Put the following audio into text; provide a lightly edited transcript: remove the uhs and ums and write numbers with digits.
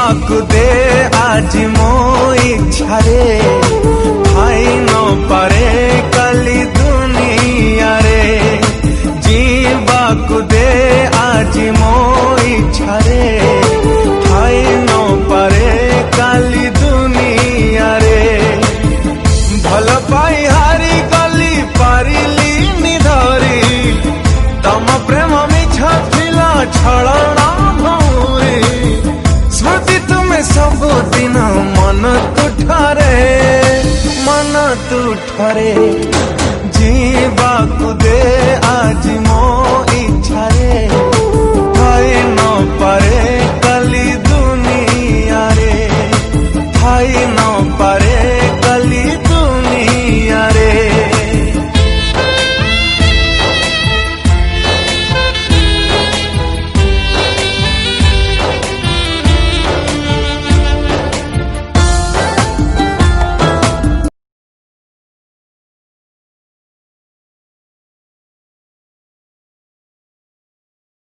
जीवाकु दे आज मो इच्छा रे भाई न पारे काली दुनिया रे जीवाकु दे आज मो इच्छा रे भाई न पारे काली दुनिया रे भल पाई हारी गली पारिली निधरी तम प्रेम मिछ थिला छलना भौरी स्मृति तुम्हें सबुदिन मन तुठरे जीव